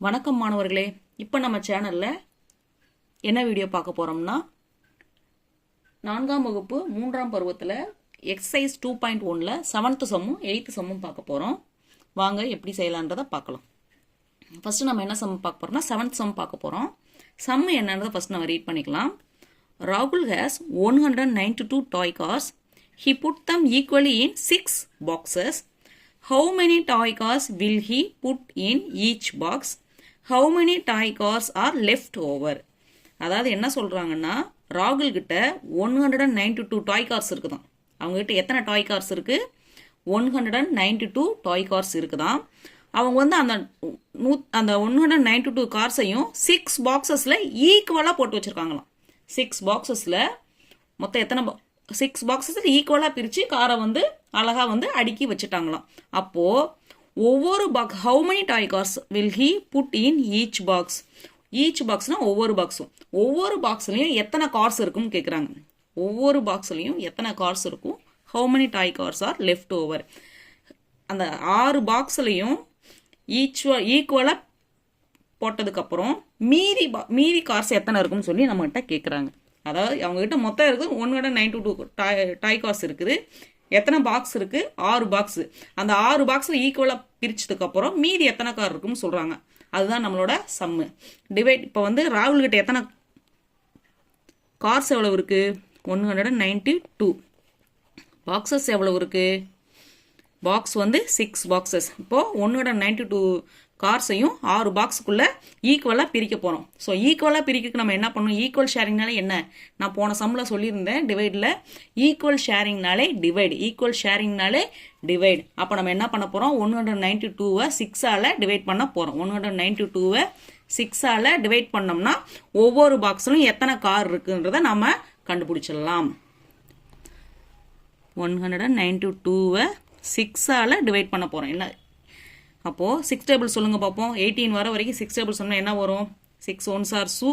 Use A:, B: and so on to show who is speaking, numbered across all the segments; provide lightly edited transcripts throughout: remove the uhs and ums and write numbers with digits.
A: வணக்கம் மாணவர்களே. இப்போ நம்ம சேனல்ல என்ன வீடியோ பார்க்க போறோம்னா 4ஆம் வகுப்பு 3ஆம் பருவத்தில் எக்ஸசைஸ் 2.1ல 7th சம்மும் 8th சம்மும் பார்க்க போறோம். வாங்க எப்படி செய்யலான்றதை பார்க்கலாம். ஃபர்ஸ்ட் நம்ம என்ன சம் பார்க்க போறோம்னா 7th சம் பார்க்க போறோம். சம் என்னன்றதை ஃபர்ஸ்ட் நம்ம ரீட் பண்ணிக்கலாம். Rahul has 192 toy cars. He put them equally in 6 boxes. How many toy cars will he put in each box? How many toy cars are left over? அதாவது என்ன சொல்றாங்கன்னா ராகுல் கிட்ட 192 டாய் கார்ஸ் இருக்குதான். அவங்க கிட்ட எத்தனை டாய் கார்ஸ் இருக்கு? 192 டாய் கார்ஸ் இருக்குதான். அவங்க வந்து அந்த 192 கார்ஸையும் 6 பாக்ஸஸ்ல ஈக்குவலா போட்டு வச்சிருக்காங்களாம். 6 பாக்ஸஸ்ல மொத்தம் எத்தனை 6 பாக்ஸஸ்ல ஈக்குவலா பிரிச்சு காரை வந்து அழகா வந்து அடுக்கி வச்சுட்டாங்களாம். அப்போ ஒவ்வொரு box how many toy cars will he put in each box? Each பாக்ஸ்னா ஒவ்வொரு பாக்ஸும், ஒவ்வொரு பாக்ஸ்லயும் எத்தனை கார்ஸ் இருக்கும்னு கேக்குறாங்க. ஒவ்வொரு பாக்ஸ்லயும் எத்தனை கார்ஸ் இருக்கும்? how many toy cars are left over? அந்த 6 பாக்ஸ்லயும் ஈக்குவலா போட்டதுக்கு அப்புறம் மீதி கார்ஸ் எத்தனை இருக்கும்னு சொல்லி நம்ம கிட்ட கேக்குறாங்க. அதாவது அவங்க கிட்ட மொத்தம் இருக்குது 192 டாய் கார்ஸ் இருக்குது. எத்தனை பாக்ஸ் இருக்கு? 6 பாக்ஸ். அந்த 6 பாக்ஸ்ல ஈக்குவலா பிரிச்சதுக்கு அப்புறம் மீதி எத்தனை கார் இருக்குன்னு சொல்றாங்க. அதுதான் நம்மளோட சம்மு. டிவைட். இப்போ வந்து ராகுல் கிட்ட எத்தனை கார்ஸ் எவ்வளவு இருக்கு? 192. பாக்ஸஸ் எவ்வளவு இருக்கு? பாக்ஸ் வந்து 6 பாக்ஸஸ். இப்போ 192 கார்ஸையும் 6 பாக்ஸுக்குள்ள ஈக்குவலா பிரிக்க போறோம். ஸோ ஈக்குவலா பிரிக்க நம்ம என்ன பண்ணணும்? ஈக்குவல் ஷேரிங்னாலே என்ன? நான் போன சம்ல சொல்லியிருந்தேன் டிவைட்ல. ஈக்குவல் ஷேரிங்னாலே டிவைட். ஈக்குவல் ஷேரிங்னாலே டிவைட். அப்போ நம்ம என்ன பண்ண போறோம்? 192வை 6ஆல டிவைட் பண்ண போறோம். 192வை 6ஆல டிவைட் பண்ணோம்னா ஒவ்வொரு பாக்ஸ்லயும் எத்தனை கார் இருக்குன்றத நாம கண்டுபிடிச்சிடலாம். 192வை 6ஆல டிவைட் பண்ண போறோம். என்ன அப்போ 6 டேபிள் சொல்லுங்க பார்ப்போம். 18 வர வரைக்கும் 6 டேபிள் சொன்னா என்ன வரும்? 6 1s are 6,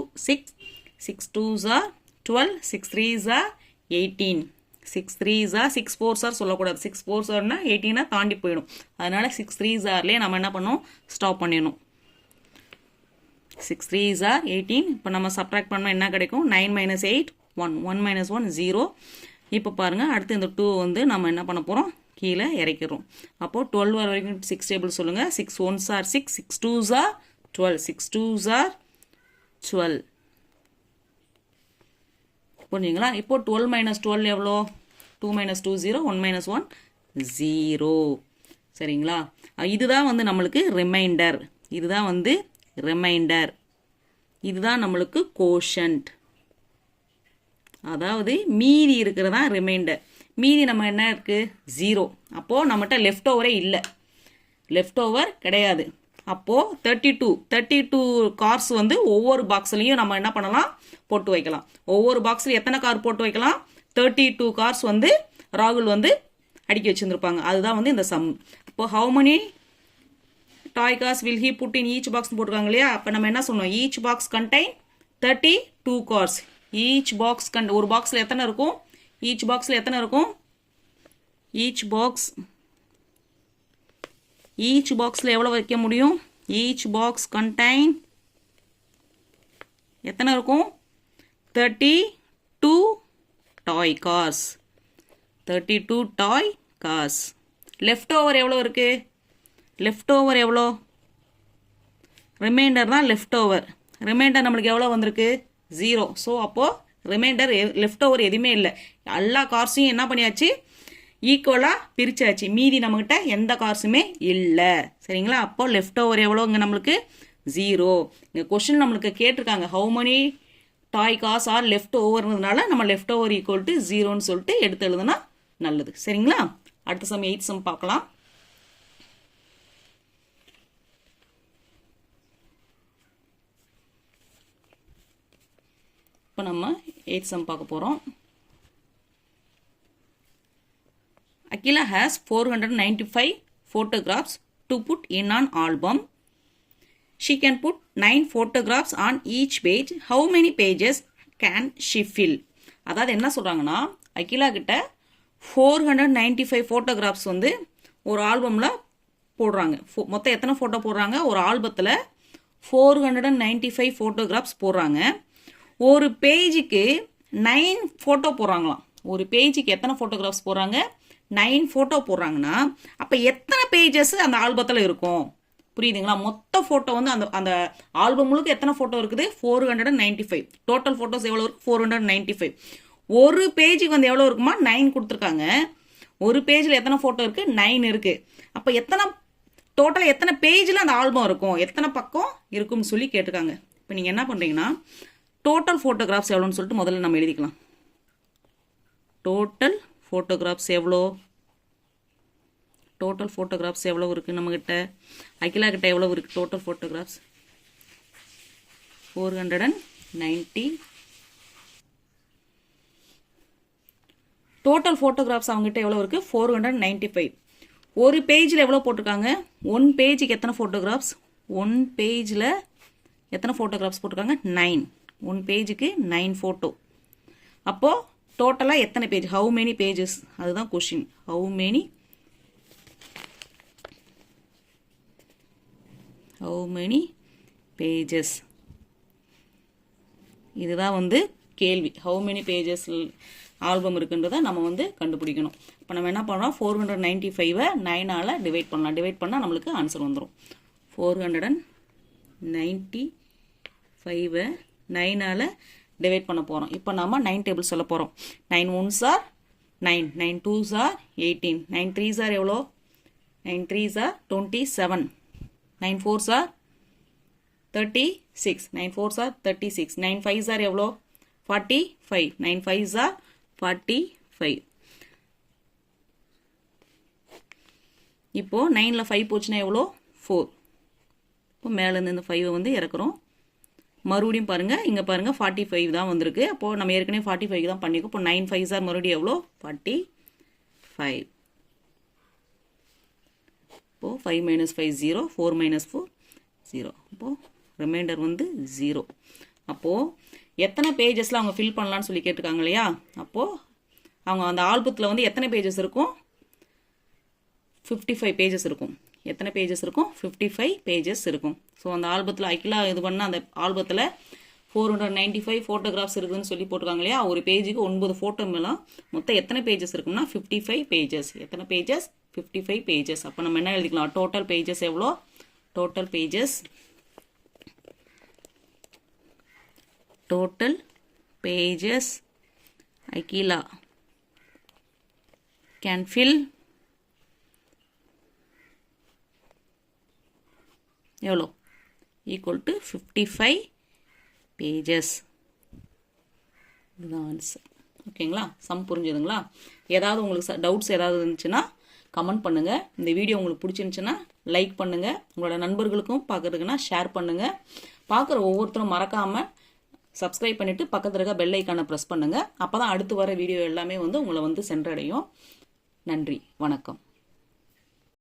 A: 6 2s are 12, 6 3s are 18, 6 3s are 6 4s are சொல்லக்கூடாது. 6 4s are 18 தாண்டி போயிடும். அதனால 6 3s areலயே நம்ம என்ன பண்ணணும்? ஸ்டாப் பண்ணிடணும். 6 3s are 18. இப்போ நம்ம சப்ட்ராக்ட் பண்ணோம் என்ன கிடைக்கும்? 9 minus 8 1, 1 minus 1 0. இப்போ பாருங்க அடுத்து இந்த 2 வந்து நம்ம என்ன பண்ண போறோம்? கீழே இறக்கிறோம். அப்போ 12 வர வரைக்கும் 6 டேபிள் சொல்லுங்க. 6 1s are 6, 6 2s are 12, 6 2s are 12. புரிஞ்சுங்களா? இப்போ 12 minus 12 எவ்வளோ? 2 minus 2 0, 1 minus 1 0. சரிங்களா? இதுதான் வந்து நம்மளுக்கு ரிமைண்டர். இதுதான் வந்து ரிமைண்டர். இதுதான் நம்மளுக்கு கோஷன்ட். அதாவது மீதி இருக்கிறதா ரிமைண்டர். மீதி நம்ம என்ன இருக்கு? 0. அப்போ நம்மகிட்ட லெஃப்ட் ஓவரே இல்லை. லெஃப்ட் ஓவர் கிடையாது. அப்போ 32 கார்ஸ் வந்து ஒவ்வொரு பாக்ஸ்லயும் நம்ம என்ன பண்ணலாம்? போட்டு வைக்கலாம். ஒவ்வொரு பாக்ஸ்ல எத்தனை கார் போட்டு வைக்கலாம்? 32 கார்ஸ் வந்து ராகுல் வந்து அடுக்கி வச்சிருந்திருப்பாங்க. அதுதான் வந்து இந்த சம். இப்போ how many toy cars will he put in each box போட்டுருக்காங்க இல்லையா? அப்ப நம்ம என்ன சொன்னோம்? each box contain 32 cars. each box ஒரு பாக்ஸ்ல எத்தனை இருக்கும்? each boxல எத்தனை இருக்கும்? each boxல எவ்வளவு வைக்க முடியும்? each box contain எத்தனை இருக்கும்? 32 toy cars. 32 toy cars. left over எவ்வளவு இருக்கு? left over எவ்வளோ? ரிமைண்டர் தான் left over. ரிமைண்டர் நம்மளுக்கு எவ்வளவு வந்திருக்கு? 0. ஸோ அப்போ ரிமைண்டர் லெஃப்ட் ஓவர் எதுவுமே இல்லை. எல்லா கார்ஸையும் என்ன பண்ணியாச்சு? ஈக்குவலா பிரிச்சாச்சு. மீதி நம்மகிட்ட எந்த கார்ஸுமே இல்லை. சரிங்களா? அப்போ லெஃப்ட் ஓவர் எவ்வளோங்க? நம்மளுக்கு 0. இங்க கொஸ்டின் நம்மளுக்கு கேட்டிருக்காங்க how many toy cars are left overன்றதுனால நம்ம லெஃப்ட் ஓவர் ஈக்குவல் டு 0ன்னு சொல்லிட்டு எடுத்து எழுதுனா நல்லது. சரிங்களா? அடுத்த சம் 8th சம் பார்க்கலாம். இப்போ நம்ம 8th sum பார்க்க போறோம். Akila has 495 photographs to put in an album. She can put 9 photographs on each page. How many pages can she fill? அதாவது என்ன சொல்றாங்கன்னா அகிலா கிட்ட 495 photographs வந்து ஒரு ஆல்பம்ல போடுறாங்க. மொத்தம் எத்தனை போட்டோ போடுறாங்க? ஒரு ஆல்பத்துல 495 ஃபோட்டோகிராஃப்ஸ் போடுறாங்க. ஒரு பேஜுக்கு 9 ஃபோட்டோ போடுறாங்களாம். ஒரு பேஜுக்கு எத்தனை ஃபோட்டோகிராஃப்ஸ் போடுறாங்க? 9 ஃபோட்டோ போடுறாங்கன்னா அப்போ எத்தனை பேஜஸ் அந்த ஆல்பத்தில் இருக்கும்? புரியுதுங்களா? மொத்த ஃபோட்டோ வந்து அந்த ஆல்பம் முழுக்க எத்தனை ஃபோட்டோ இருக்குது? 495. டோட்டல் ஃபோட்டோஸ் எவ்வளோ இருக்குது? 495. ஒரு பேஜுக்கு வந்து எவ்வளோ இருக்குமா? 9 கொடுத்துருக்காங்க. ஒரு பேஜில் எத்தனை ஃபோட்டோ இருக்குது? 9 இருக்குது. அப்போ எத்தனை டோட்டலாக எத்தனை பேஜில் அந்த ஆல்பம் இருக்கும், எத்தனை பக்கம் இருக்கும்னு சொல்லி கேட்டிருக்காங்க. இப்போ நீங்கள் என்ன பண்ணுறீங்கன்னா டோட்டல் ஃபோட்டோகிராஃப்ஸ் எவ்வளோன்னு சொல்லிட்டு முதல்ல நம்ம எழுதிக்கலாம். டோட்டல் ஃபோட்டோகிராஃப்ஸ் எவ்வளோ? டோட்டல் ஃபோட்டோகிராஃப்ஸ் எவ்வளோ இருக்குது நம்மக்கிட்ட? அகிலா கிட்ட எவ்வளோ இருக்குது டோட்டல் ஃபோட்டோகிராஃப்ஸ்? 490. டோட்டல் ஃபோட்டோகிராஃப்ஸ் அவங்ககிட்ட எவ்வளோ இருக்குது? 495. ஒரு பேஜில் எவ்வளோ போட்டிருக்காங்க? ஒன் பேஜுக்கு எத்தனை ஃபோட்டோகிராஃப்ஸ்? ஒன் பேஜில் எத்தனை ஃபோட்டோகிராஃப்ஸ் போட்டிருக்காங்க? 9. ஒன் பேஜுக்கு 9 ஃபோட்டோ. அப்போது டோட்டலாக எத்தனை பேஜ்? How many pages? அதுதான் கொஷின். How many pages? இதுதான் வந்து கேள்வி. ஹவு மெனி பேஜஸ் ஆல்பம் இருக்குன்றதை நம்ம வந்து கண்டுபிடிக்கணும். இப்போ நம்ம என்ன பண்ணோம்? 495 9ஆல் டிவைட் பண்ணலாம். டிவைட் பண்ணால் நம்மளுக்கு ஆன்சர் வந்துடும். 495 9ஆல் டிவைட் பண்ண போகிறோம். இப்போ நம்ம 9 டேபிள் சொல்ல போகிறோம். 9 1s are 9, 9 2s are 18, 9 3s are எவ்வளோ? 9 3s are 27, 9 4s are 36, 9 4s are 36, 9 5s are எவ்வளோ? 45, 9 5s are 45. இப்போ 9ல் 5 போச்சுன்னா எவ்வளோ? 4. இப்போ மேலேருந்து இந்த 5 வந்து இறக்குறோம். மறுபடியும் பாருங்கள், இங்கே பாருங்கள் 45 தான் வந்திருக்கு. அப்போது நம்ம ஏற்கனவே 45 தான் பண்ணிக்கோ. இப்போ 9 5s are மறுபடியும் எவ்வளோ? 45. இப்போது 5 minus 5 0, 4 minus 4 0. அப்போது ரிமைண்டர் வந்து 0. அப்போது எத்தனை பேஜஸில் அவங்க ஃபில் பண்ணலான்னு சொல்லி கேட்டிருக்காங்க இல்லையா? அப்போது அவங்க அந்த ஆல்பத்தில் வந்து எத்தனை பேஜஸ் இருக்கும்? 55 பேஜஸ் இருக்கும். எத்தனை பேஜஸ் இருக்கும்? 55 பேஜஸ் இருக்கும். ஸோ அந்த ஆல்பத்தில் அகிலா இது பண்ண அந்த ஆல்பத்தில் 495 ஃபோட்டோகிராஃப்ஸ் இருக்குதுன்னு சொல்லி போட்டிருக்காங்க இல்லையா? ஒரு பேஜுக்கு 9 ஃபோட்டோ மேலாம் மொத்தம் எத்தனை பேஜஸ் இருக்கும்னா 55 பேஜஸ். எத்தனை பேஜஸ்? 55 பேஜஸ். அப்போ நம்ம என்ன எழுதிக்கலாம்? டோட்டல் பேஜஸ் எவ்வளோ? Total pages Akila can fill எவ்வளோ? equal to 55 pages. இதுதான் ஆன்சர். ஓகேங்களா? சம் புரிஞ்சுதுங்களா? ஏதாவது உங்களுக்கு டவுட்ஸ் ஏதாவது இருந்துச்சுன்னா கமெண்ட் பண்ணுங்கள். இந்த வீடியோ உங்களுக்கு பிடிச்சிருந்துச்சுன்னா லைக் பண்ணுங்கள். உங்களோட நண்பர்களுக்கும் பார்க்குறதுக்குன்னா ஷேர் பண்ணுங்கள். பார்க்குற ஒவ்வொருத்தரும் மறக்காமல் சப்ஸ்கிரைப் பண்ணிவிட்டு பக்கத்தில் இருக்க பெல் ஐக்கானை ப்ரெஸ் பண்ணுங்கள். அப்போ தான் அடுத்து வர வீடியோ எல்லாமே வந்து உங்களை வந்து சென்றடையும். நன்றி, வணக்கம்.